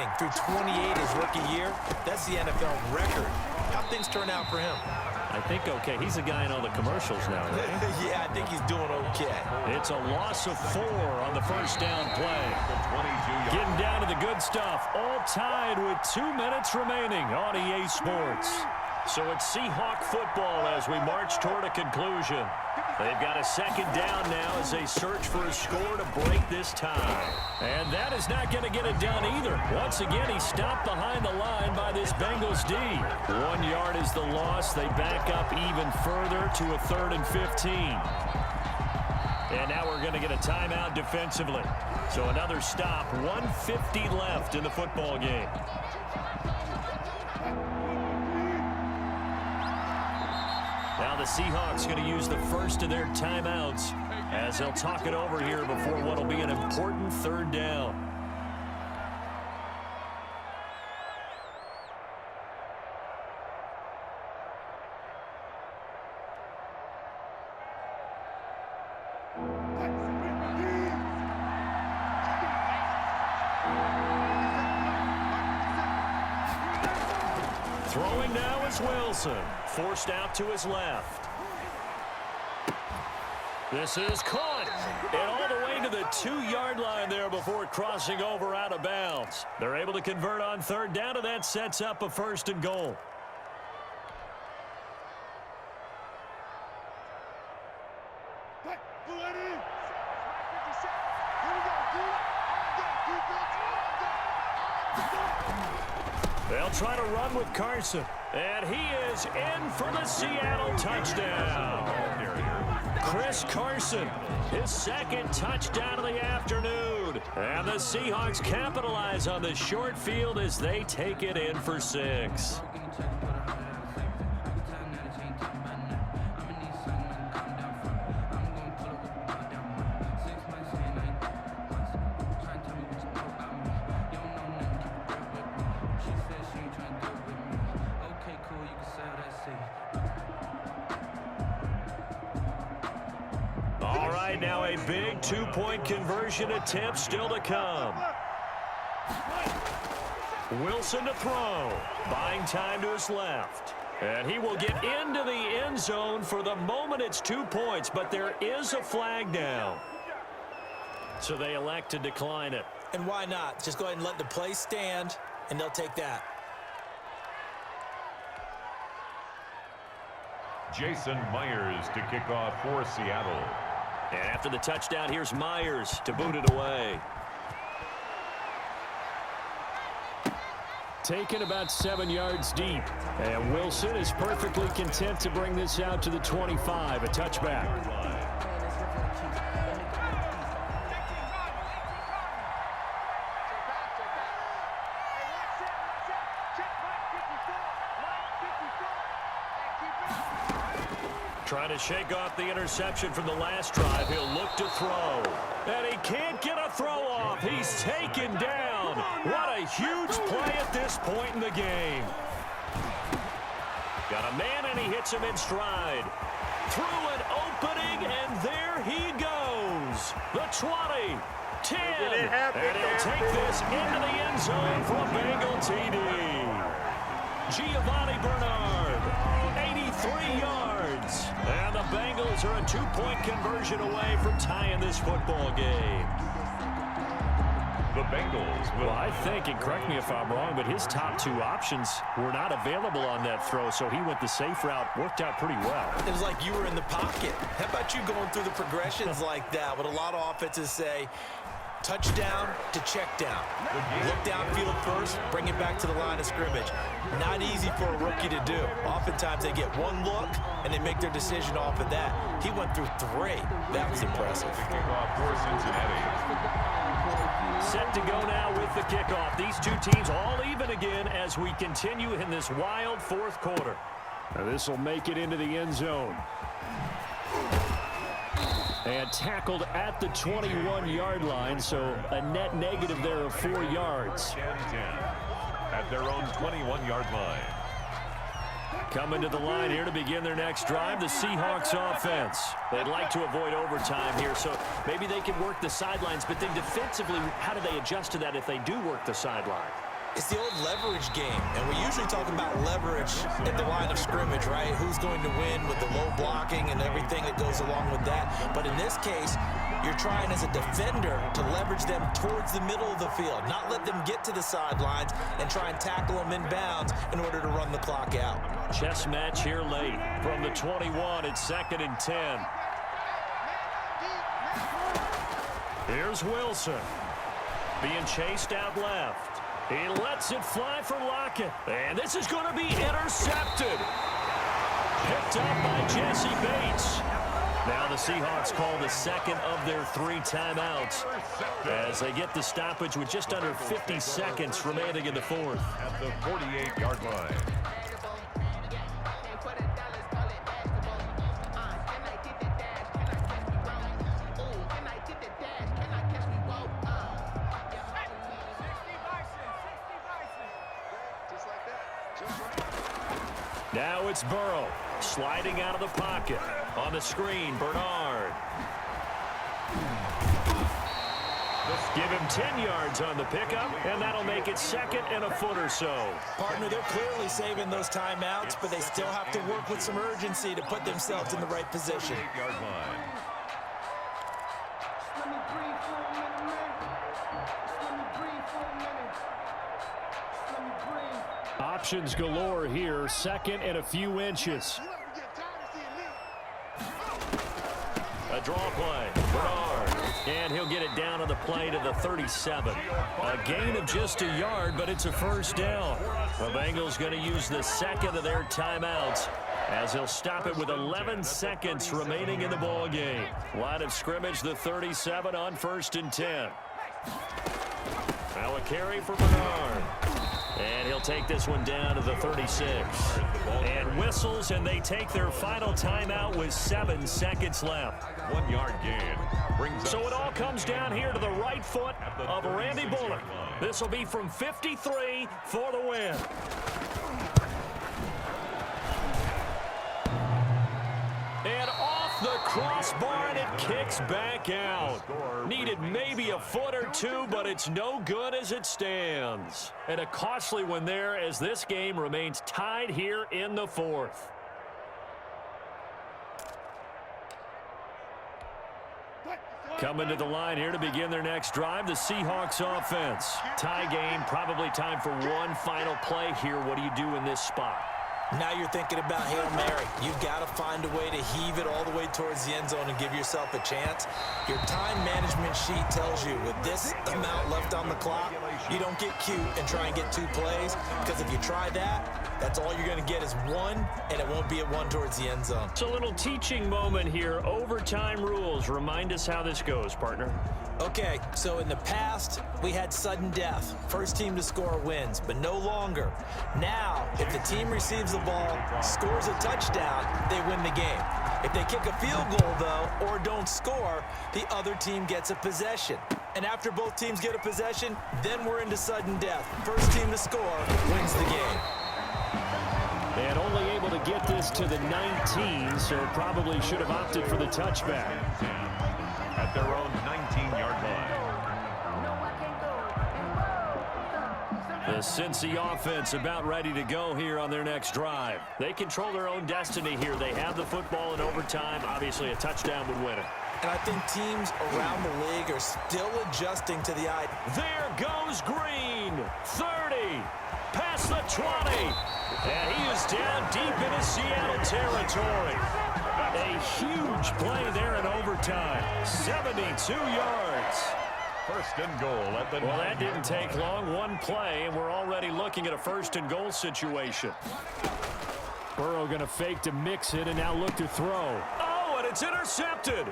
rushing through 28 his rookie year. That's the NFL record. How things turn out for him? I think okay. He's a guy in all the commercials now, right? Yeah, I think he's doing okay. It's a loss of 4 on the first down play. Getting down to the good stuff. All tied with 2 minutes remaining on EA Sports. So it's Seahawk football as we march toward a conclusion. They've got a second down now as they search for a score to break this tie. And that is not going to get it done either. Once again, he stopped behind the line by this Bengals D. 1 yard is the loss. They back up even further to a 3rd and 15. And now we're going to get a timeout defensively. So another stop. 1:50 left in the football game. Now the Seahawks going to use the first of their timeouts as they'll talk it over here before what will be an important 3rd down. Throwing now is Wilson. Forced out to his left. This is caught. And all the way to the 2-yard line there before crossing over out of bounds. They're able to convert on 3rd down, and that sets up a 1st and goal. They'll try to run with Carson. And he is in for the Seattle touchdown. Chris Carson, his 2nd touchdown of the afternoon. And the Seahawks capitalize on the short field as they take it in for 6. Now a big 2-point conversion attempt still to come. Wilson to throw. Buying time to his left. And he will get into the end zone. For the moment, it's 2 points, but there is a flag down. So they elect to decline it. And why not? Just go ahead and let the play stand, and they'll take that. Jason Myers to kick off for Seattle. And after the touchdown, here's Myers to boot it away. Taken about 7 yards deep. And Wilson is perfectly content to bring this out to the 25, a touchback. Trying to shake off the interception from the last drive. He'll look to throw. And he can't get a throw off. He's taken down. What a huge play at this point in the game. Got a man, and he hits him in stride. Through an opening, and there he goes. The 20, 10, and he'll take this into the end zone for a Bengal TD. Giovanni Bernard, 83 yards. And the Bengals are a 2-point conversion away from tying this football game. The Bengals will... Well, I think, and correct me if I'm wrong, but his top 2 options were not available on that throw, so he went the safe route. Worked out pretty well. It was like you were in the pocket. How about you going through the progressions like that? What a lot of offenses say, touchdown to check down. Look downfield first, bring it back to the line of scrimmage. Not easy for a rookie to do. Oftentimes they get one look, and they make their decision off of that. He went through 3. That was impressive. Kickoff for Cincinnati. Set to go now with the kickoff. These 2 teams all even again as we continue in this wild 4th quarter. This will make it into the end zone. And tackled at the 21-yard line, so a net negative there of 4 yards. 10-10 at their own 21-yard line. Coming to the line here to begin their next drive, the Seahawks offense. They'd like to avoid overtime here, so maybe they can work the sidelines, but then defensively, how do they adjust to that if they do work the sideline? It's the old leverage game, and we usually talk about leverage at the line of scrimmage, right? Who's going to win with the low blocking and everything that goes along with that. But in this case, you're trying as a defender to leverage them towards the middle of the field, not let them get to the sidelines and try and tackle them in bounds in order to run the clock out. Chess match here late. From the 21, it's 2nd and 10. Here's Wilson. Being chased out left. He lets it fly for Lockett. And this is going to be intercepted. Picked up by Jesse Bates. Now the Seahawks call the second of their 3 timeouts as they get the stoppage with just under 50 seconds remaining in the fourth. At the 48-yard line. Now it's Burrow sliding out of the pocket. On the screen, Bernard. Give him 10 yards on the pickup, and that'll make it 2nd and a foot or so. Partner, they're clearly saving those timeouts, but they still have to work with some urgency to put themselves in the right position. 48-yard line. Options galore here. 2nd and a few inches. A draw play. Bernard. And he'll get it down on the play to the 37. A gain of just a yard, but it's a first down. The Bengals going to use the second of their timeouts as they'll stop it with 11 seconds remaining in the ball game. Line of scrimmage, the 37 on 1st and 10. Now a carry for Bernard. And he'll take this one down to the 36. And whistles, and they take their final timeout with 7 seconds left. 1 yard gain. So it all comes down here to the right foot of Randy Bullock. This will be from 53 for the win. And off the crossbar, and it kicks back out. Needed maybe a foot or two, but it's no good as it stands. And a costly one there as this game remains tied here in the fourth. Coming to the line here to begin their next drive, the Seahawks offense. Tie game, probably time for one final play here. What do you do in this spot? Now you're thinking about Hail Mary. You've got to find a way to heave it all the way towards the end zone and give yourself a chance. Your time management sheet tells you with this amount left on the clock, you don't get cute and try and get 2 plays, because if you try that, that's all you're going to get is 1, and it won't be a 1 towards the end zone. It's a little teaching moment here. Overtime rules. Remind us how this goes, partner. Okay, so in the past, we had sudden death. First team to score wins, but no longer. Now, if the team receives the ball, scores a touchdown, they win the game. If they kick a field goal, though, or don't score, the other team gets a possession. And after both teams get a possession, then we're into sudden death. First team to score wins the game. And only able to get this to the 19, so probably should have opted for the touchback. At their own 19-yard line. The Cincy offense about ready to go here on their next drive. They control their own destiny here. They have the football in overtime. Obviously, a touchdown would win it. And I think teams around the league are still adjusting to the idea. There goes Green. 30. Past the 20. And he is down deep into Seattle territory. A huge play there in overtime. 72 yards. First and goal at the Well, that didn't take long. 1 play, and we're already looking at a first and goal situation. Burrow going to fake to mix it and now look to throw. Oh, and it's intercepted.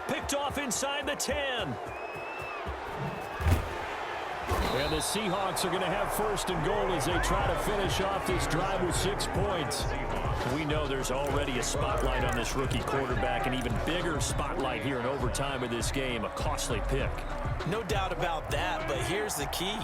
Picked off inside the 10. And the Seahawks are going to have first and goal as they try to finish off this drive with 6 points. We know there's already a spotlight on this rookie quarterback, an even bigger spotlight here in overtime of this game, a costly pick. No doubt about that, but here's the key.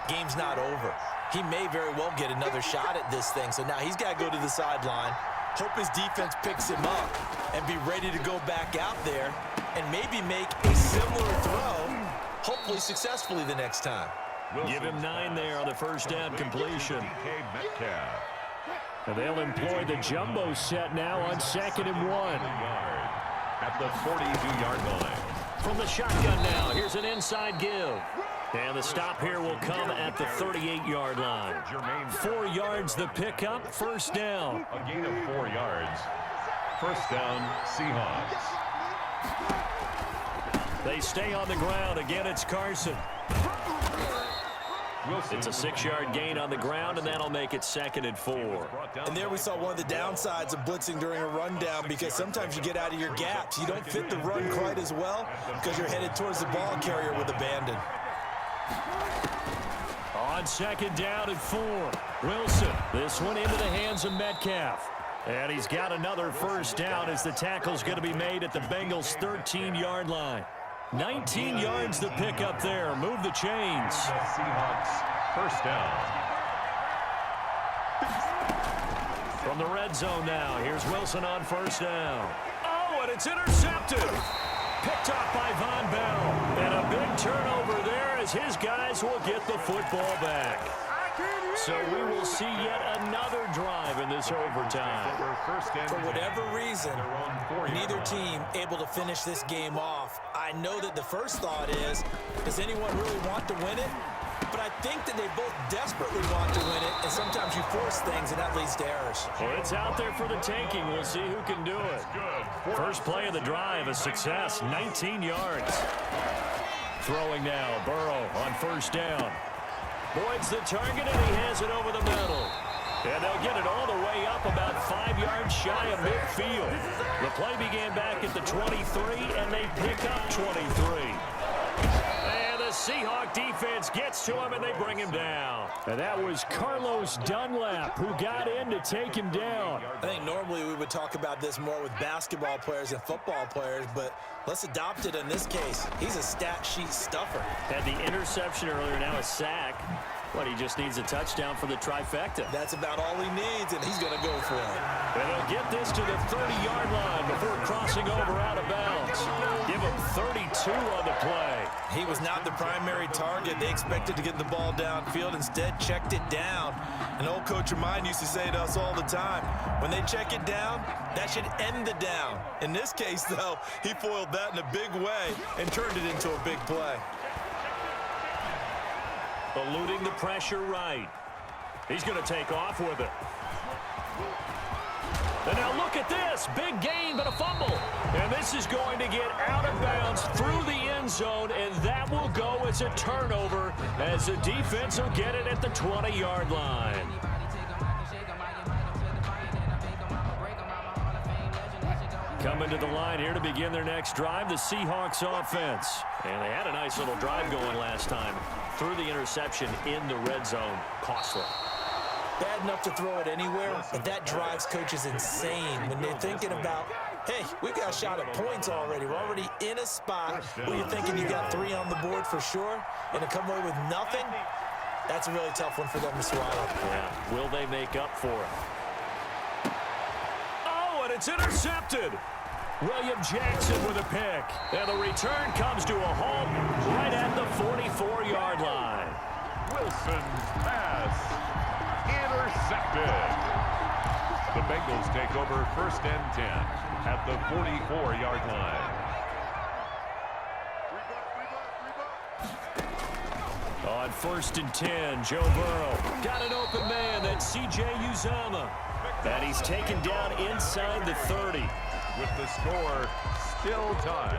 Game's not over. He may very well get another shot at this thing, so now he's got to go to the sideline, hope his defense picks him up, and be ready to go back out there and maybe make a similar throw, hopefully successfully the next time. Give him 9 there on the first down completion. And they'll employ the jumbo set now on 2nd and 1. At the 42-yard line. From the shotgun now, here's an inside give. And the stop here will come at the 38-yard line. 4 yards the pickup, first down. A gain of 4 yards. First down, Seahawks. They stay on the ground. Again, it's Carson. It's a 6-yard gain on the ground, and that'll make it 2nd and 4. And there we saw one of the downsides of blitzing during a rundown, because sometimes you get out of your gaps. You don't fit the run quite as well because you're headed towards the ball carrier with abandon. On 2nd down and 4. Wilson, this one into the hands of Metcalf. And he's got another first down as the tackle's going to be made at the Bengals' 13-yard line. 19 yards to pick up there. Move the chains. The Seahawks, first down. From the red zone now, here's Wilson on first down. Oh, and it's intercepted. Picked off by Von Bell. And a big turnover there as his guys will get the football back. So we will see yet another drive in this overtime. For whatever reason, neither team able to finish this game off. I know that the first thought is, does anyone really want to win it? But I think that they both desperately want to win it, and sometimes you force things, and that leads to errors. Well, it's out there for the taking. We'll see who can do it. First play of the drive, a success, 19 yards. Throwing now, Burrow on first down. Boyd's the target, and he has it over the middle. And they'll get it all the way up about 5 yards shy of midfield. The play began back at the 23, and they pick up 23. And the Seahawk defense gets to him, and they bring him down. And that was Carlos Dunlap who got in to take him down. I think normally we would talk about this more with basketball players and football players, but let's adopt it in this case. He's a stat sheet stuffer. Had the interception earlier, now a sack. But he just needs a touchdown for the trifecta. That's about all he needs, and he's going to go for it. And he'll get this to the 30-yard line before crossing over out of bounds. Give him 32 on the play. He was not the primary target. They expected to get the ball downfield. Instead, checked it down. An old coach of mine used to say to us all the time, when they check it down, that should end the down. In this case, though, he foiled that in a big way and turned it into a big play. Eluding the pressure right. He's going to take off with it. And now look at this. Big gain, but a fumble. And this is going to get out of bounds through the end zone, and that will go as a turnover as the defense will get it at the 20-yard line. Coming to the line here to begin their next drive, the Seahawks offense. And they had a nice little drive going last time. Through the interception in the red zone. Costly. Bad enough to throw it anywhere, but that drives coaches insane when they're thinking about, hey, we've got a shot at points already. We're already in a spot where you're thinking you got 3 on the board for sure, and to come away with nothing, that's a really tough one for them to swallow. Yeah. Will they make up for it? Oh, and it's intercepted. William Jackson with a pick. And the return comes to a halt right at the 44-yard line. Wilson's pass intercepted. The Bengals take over first and 10 at the 44-yard line. On first and 10, Joe Burrow got an open man. That's C.J. Uzomah. And he's taken down inside the 30. With the score still tied.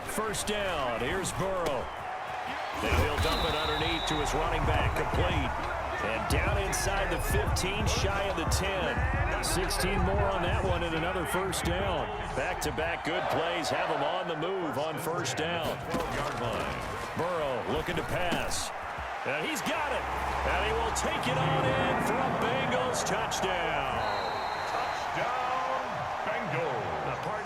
First down, here's Burrow. Now he'll dump it underneath to his running back, complete. And down inside the 15, shy of the 10. 16 more on that one and another first down. Back-to-back good plays have him on the move on first down. 12-yard line. Burrow looking to pass. And he's got it. And he will take it on in for a Bengals touchdown.